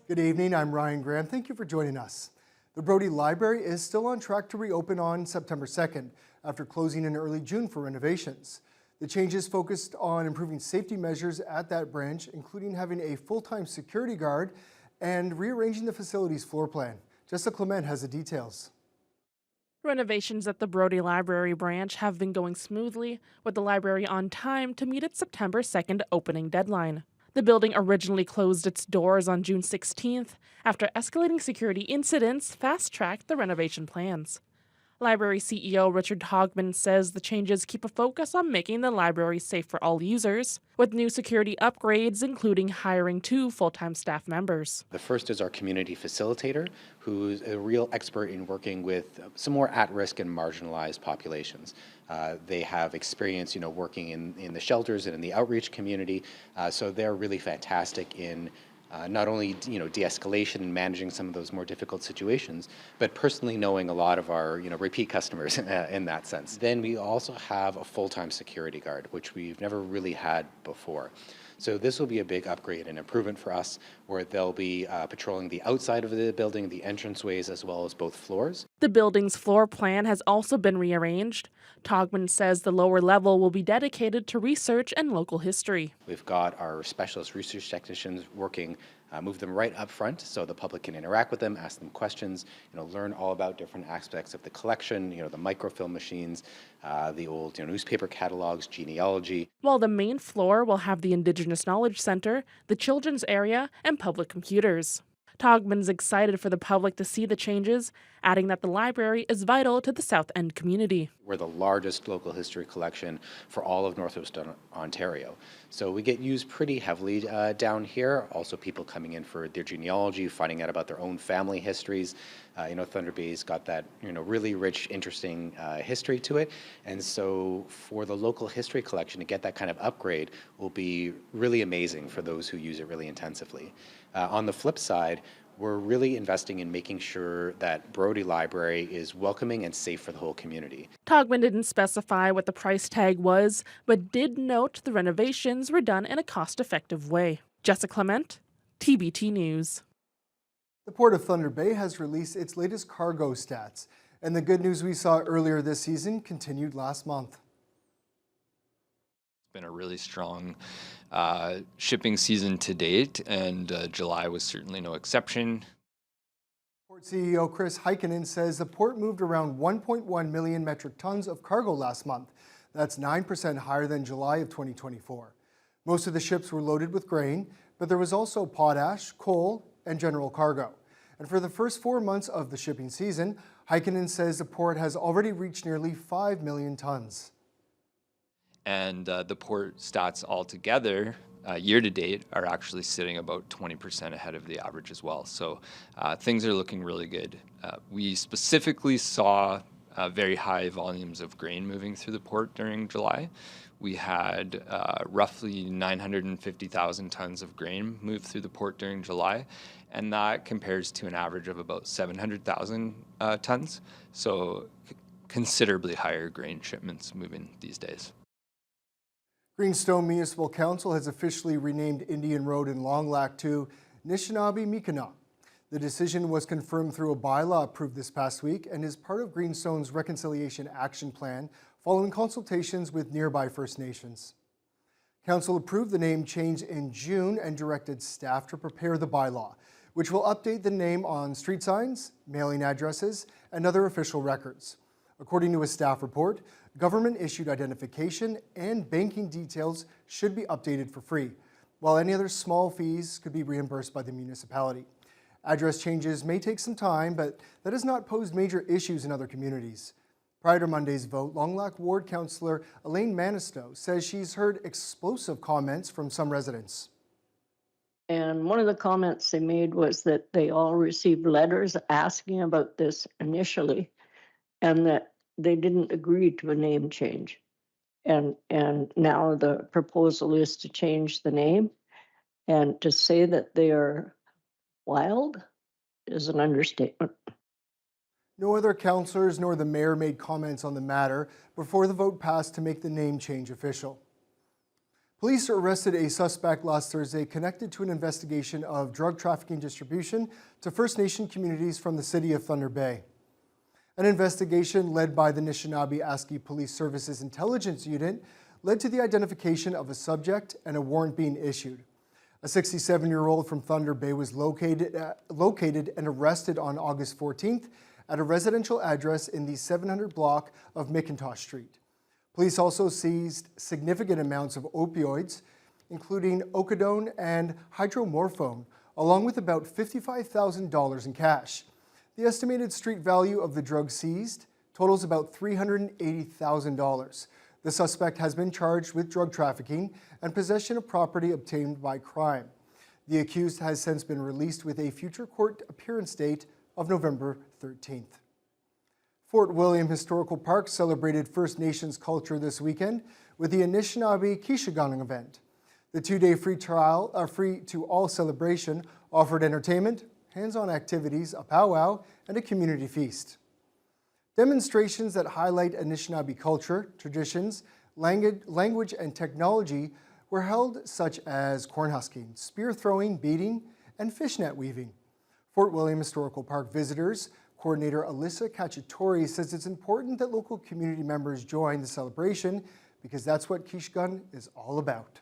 Good evening, I'm Ryan Graham. Thank you for joining us. The Brody Library is still on track to reopen on September 2nd after closing in early June for renovations. The changes focused on improving safety measures at that branch, including having a full-time security guard and rearranging the facility's floor plan. Jessica Clement has the details. Renovations at the Brody Library branch have been going smoothly, with the library on time to meet its September 2nd opening deadline. The building originally closed its doors on June 16th after escalating security incidents fast-tracked the renovation plans. Library CEO Richard Hogman says the changes keep a focus on making the library safe for all users, with new security upgrades including hiring 2 full-time staff members. The first is our community facilitator, who's a real expert in working with some more at-risk and marginalized populations. They have experience, working in the shelters and in the outreach community, so they're really fantastic in not only de-escalation and managing some of those more difficult situations, but personally knowing a lot of our repeat customers in that sense. Then we also have a full-time security guard, which we've never really had before. So this will be a big upgrade and improvement for us, where they'll be patrolling the outside of the building, the entranceways, as well as both floors. The building's floor plan has also been rearranged. Togman says the lower level will be dedicated to research and local history. We've got our specialist research technicians working, move them right up front so the public can interact with them, ask them questions, learn all about different aspects of the collection, the microfilm machines, the old newspaper catalogs, genealogy. While the main floor will have the Indigenous Knowledge Center, the children's area, and public computers. Togman's excited for the public to see the changes, adding that the library is vital to the South End community. We're the largest local history collection for all of Northwest Ontario. So we get used pretty heavily down here. Also people coming in for their genealogy, finding out about their own family histories. Thunder Bay's got that really rich, interesting history to it. And so for the local history collection to get that kind of upgrade will be really amazing for those who use it really intensively. On the flip side, we're really investing in making sure that Brody Library is welcoming and safe for the whole community. Togman didn't specify what the price tag was, but did note the renovations were done in a cost-effective way. Jessica Clement, TBT News. The Port of Thunder Bay has released its latest cargo stats, and the good news we saw earlier this season continued last month. Been a really strong shipping season to date, and July was certainly no exception. Port CEO Chris Heikkinen says the port moved around 1.1 million metric tons of cargo last month. That's 9% higher than July of 2024. Most of the ships were loaded with grain, but there was also potash, coal, and general cargo. And for the first 4 months of the shipping season, Heikkinen says the port has already reached nearly 5 million tons. And the port stats altogether, year to date, are actually sitting about 20% ahead of the average as well. So things are looking really good. We specifically saw very high volumes of grain moving through the port during July. We had roughly 950,000 tons of grain move through the port during July, and that compares to an average of about 700,000 tons. So considerably higher grain shipments moving these days. Greenstone Municipal Council has officially renamed Indian Road in Long Lac to Anishinaabe-Miikanaw. The decision was confirmed through a bylaw approved this past week and is part of Greenstone's Reconciliation Action Plan following consultations with nearby First Nations. Council approved the name change in June and directed staff to prepare the bylaw, which will update the name on street signs, mailing addresses, and other official records. According to a staff report, government-issued identification and banking details should be updated for free, while any other small fees could be reimbursed by the municipality. Address changes may take some time, but that has not posed major issues in other communities. Prior to Monday's vote, Long Lac Ward Councillor Elaine Manisto says she's heard explosive comments from some residents. And one of the comments they made was that they all received letters asking about this initially, and that they didn't agree to a name change. And now the proposal is to change the name, and to say that they are wild is an understatement. No other councillors nor the mayor made comments on the matter before the vote passed to make the name change official. Police arrested a suspect last Thursday connected to an investigation of drug trafficking distribution to First Nation communities from the city of Thunder Bay. An investigation led by the Anishinaabe-Aski Police Services Intelligence Unit led to the identification of a subject and a warrant being issued. A 67-year-old from Thunder Bay was located and arrested on August 14th at a residential address in the 700 block of McIntosh Street. Police also seized significant amounts of opioids, including Ocodone and hydromorphone, along with about $55,000 in cash. The estimated street value of the drugs seized totals about $380,000. The suspect has been charged with drug trafficking and possession of property obtained by crime. The accused has since been released with a future court appearance date of November 13th. Fort William Historical Park celebrated First Nations culture this weekend with the Anishinaabe Kishigang event. The two-day free-to-all celebration offered entertainment, hands-on activities, a powwow, and a community feast. Demonstrations that highlight Anishinaabe culture, traditions, language, and technology were held, such as cornhusking, spear throwing, beading, and fishnet weaving. Fort William Historical Park visitors coordinator Alyssa Cacciatore says it's important that local community members join the celebration because that's what Kishigang is all about.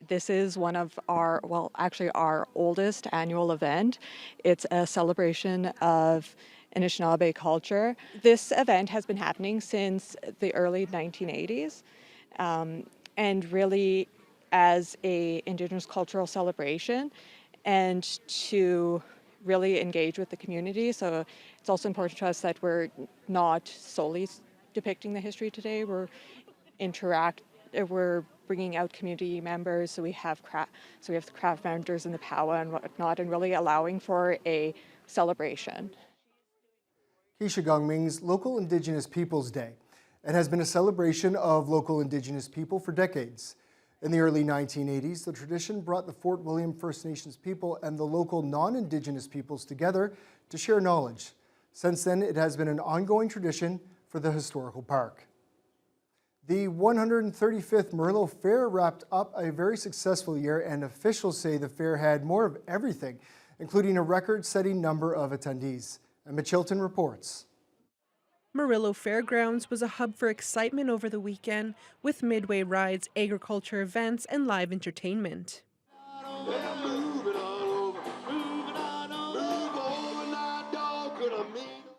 This is one of our, well, actually our oldest annual event. It's a celebration of Anishinaabe culture. This event has been happening since the early 1980s, and really as a Indigenous cultural celebration and to really engage with the community. So it's also important to us that we're not solely depicting the history today. We're bringing out community members, so we have the craft vendors and the powwow and whatnot, and really allowing for a celebration. Kishigang means Local Indigenous Peoples Day and has been a celebration of local Indigenous people for decades. In the early 1980s, the tradition brought the Fort William First Nations people and the local non-Indigenous peoples together to share knowledge. Since then, it has been an ongoing tradition for the historical park. The 135th Merlo Fair wrapped up a very successful year, and officials say the fair had more of everything, including a record-setting number of attendees. Emma Chilton reports. Merlo Fairgrounds was a hub for excitement over the weekend, with midway rides, agriculture events, and live entertainment.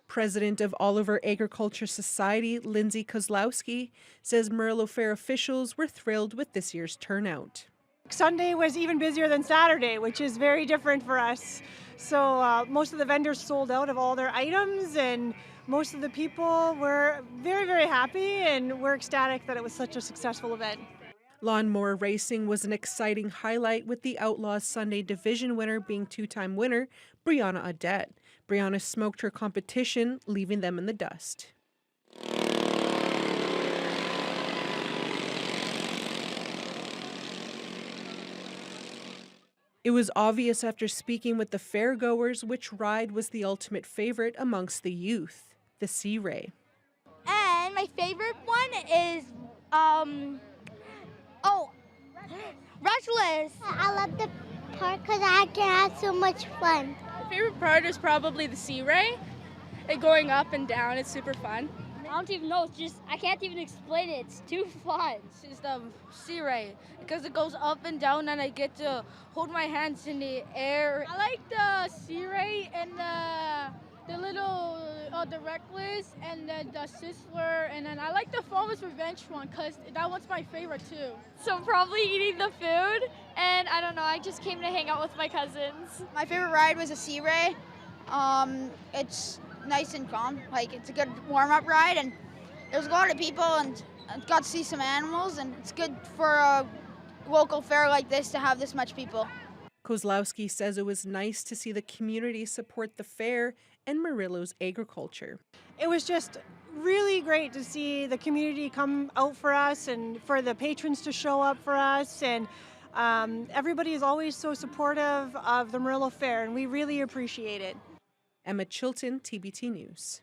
President of Oliver Agriculture Society, Lindsay Kozlowski, says Merlo Fair officials were thrilled with this year's turnout. Sunday was even busier than Saturday, which is very different for us. So most of the vendors sold out of all their items, and most of the people were very, very happy, and we're ecstatic that it was such a successful event. Lawnmower racing was an exciting highlight, with the Outlaws Sunday division winner being two-time winner Brianna Audette. Brianna smoked her competition, leaving them in the dust. It was obvious after speaking with the fairgoers which ride was the ultimate favorite amongst the youth, the Sea Ray. And my favorite one is, Rushliss. I love the park because I can have so much fun. My favorite part is probably the Sea Ray. And going up and down, it's super fun. I don't even know, I can't even explain it. It's too fun. It's the Sea Ray because it goes up and down and I get to hold my hands in the air. I like the Sea Ray and the little, the Reckless and the Sizzler, and then I like the Famous Revenge one because that one's my favorite too. So probably eating the food, and I don't know, I just came to hang out with my cousins. My favorite ride was a Sea Ray. It's nice and calm, like it's a good warm-up ride, and there's a lot of people, and I got to see some animals, and it's good for a local fair like this to have this much people. Kozlowski says it was nice to see the community support the fair and Murillo's agriculture. It was just really great to see the community come out for us and for the patrons to show up for us, and everybody is always so supportive of the Merlo Fair, and we really appreciate it. Emma Chilton, TBT News.